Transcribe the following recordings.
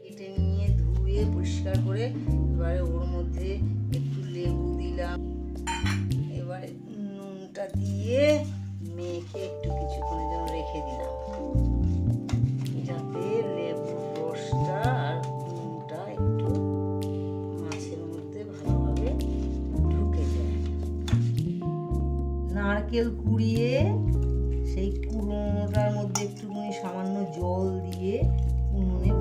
কেটে নিয়ে ধুয়ে পরিষ্কার করে এবারে ওর মধ্যে একটু লেবু দিলাম, এবারে নুনটা দিয়ে মেখে একটু কিছুক্ষণের জন্য রেখে দিলাম, যাতে লেবুর রসটা আর নুনটা একটু মাছের মধ্যে ভালোভাবে ঢুকে যায়। নারকেল কুড়িয়ে সেই কুড়োনোটার মধ্যে একটুখানি সামান্য জল দিয়ে উনুনে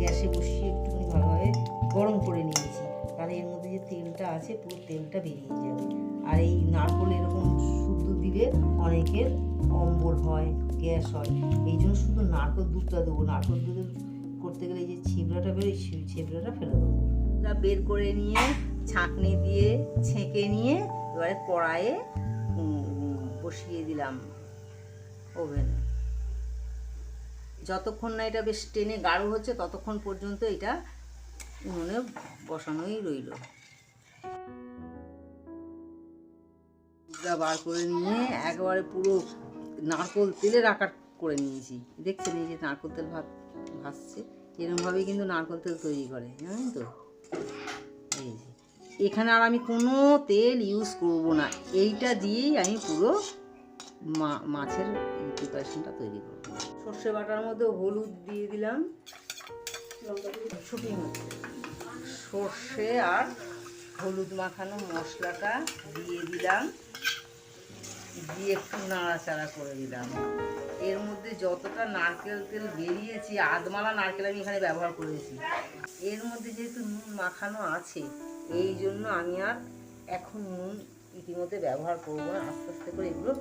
গ্যাসে বসিয়ে একটুখানি ভালোভাবে গরম করে নিয়েছি, তাহলে এর মধ্যে যে তেলটা আছে পুরো তেলটা বেরিয়ে যাবে। আর এই নারকেল এরকম শুদ্ধ দিলে অনেকের অম্বল হয়, গ্যাস হয়, এই জন্য শুধু নারকেল দুধটা দেবো। নারকেল দুধ করতে গেলে এই যে ছিবড়াটা বেরোয়, ছিবড়াটা ফেলে দেবো। বের করে নিয়ে ছাঁকনি দিয়ে ছেঁকে নিয়ে এবারে কড়াইয়ে বসিয়ে দিলাম ওভেনে। যতক্ষণ না এটা বেশ টেনে গাঢ় হচ্ছে ততক্ষণ পর্যন্ত এটা উনুনে বসানোই রইল। বার করে নিয়ে একেবারে পুরো নারকেল তেলের আকার করে নিয়েছি। দেখছেন এই যে নারকেল তেল ভাসছে, এরকমভাবেই কিন্তু নারকেল তেল তৈরি করে, জানেন তো। এই যে এখানে আর আমি কোনো তেল ইউজ করব না, এইটা দিয়েই আমি পুরো মাছের প্রিপারেশনটা তৈরি করব। সর্ষে বাটার মধ্যে হলুদ দিয়ে দিলাম, শুকিয়ে সর্ষে আর হলুদ মাখানো মশলাটা দিয়ে দিলাম, দিয়ে একটু নাড়াচাড়া করে দিলাম। এর মধ্যে যতটা নারকেল তেল বেরিয়েছে, আধমালা নারকেল আমি এখানে ব্যবহার করেছি। এর মধ্যে যেহেতু নুন মাখানো আছে, এই জন্য আমি আর এখন নুন ইতিমধ্যে ব্যবহার করবো না। আস্তে আস্তে করে এগুলো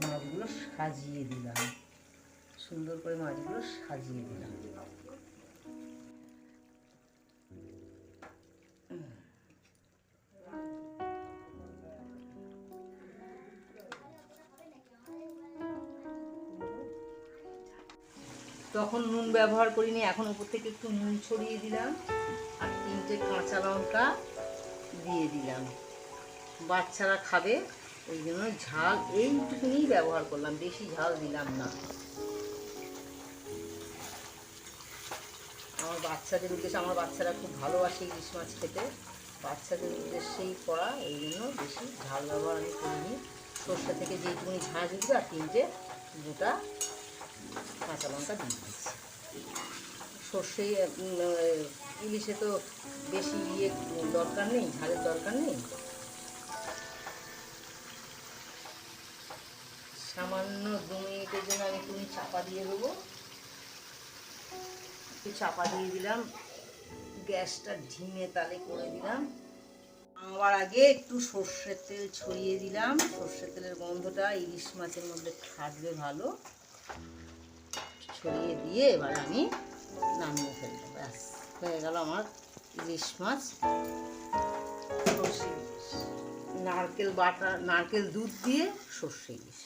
মাছগুলো সাজিয়ে দিলাম, সুন্দর করে মাছগুলো সাজিয়ে দিলাম। তখন নুন ব্যবহার করিনি, এখন উপর থেকে একটু নুন ছড়িয়ে দিলাম আর 3টে কাঁচা লঙ্কা দিয়ে দিলাম। বাচ্চারা খাবে ওই জন্য ঝাল এইটুকুনি ব্যবহার করলাম, বেশি ঝাল দিলাম না। আমার বাচ্চাদের উদ্দেশ্যে, আমার বাচ্চারা খুব ভালোবাসে ইলিশ মাছ খেতে, বাচ্চাদের উদ্দেশ্যেই করা, এই জন্য বেশি ঝাল ব্যবহার আমি করিনি। সর্ষে থেকে যেইটুকুনি ঝাঁজ উঠবে আর 3টে গোটা কাঁচা লঙ্কা দিয়ে দিচ্ছি। সর্ষে ইলিশে তো বেশি দরকার নেই, ঝালের দরকার নেই। সামান্য 2 মিনিটের জন্য আমি একটু চাপা দিয়ে দেবো। একটু চাপা দিয়ে দিলাম, গ্যাসটা ঢিমে তালে করে দিলাম। আমার আগে একটু সর্ষের তেল ছড়িয়ে দিলাম, সর্ষের তেলের গন্ধটা ইলিশ মাছের মধ্যে থাকবে ভালো। ছড়িয়ে দিয়ে এবার আমি নামিয়ে ফেলবো, ব্যাস হয়ে গেল আমার ইলিশ মাছ সর্ষে ইলিশ, নারকেল বাটা, নারকেল দুধ দিয়ে সর্ষে ইলিশ।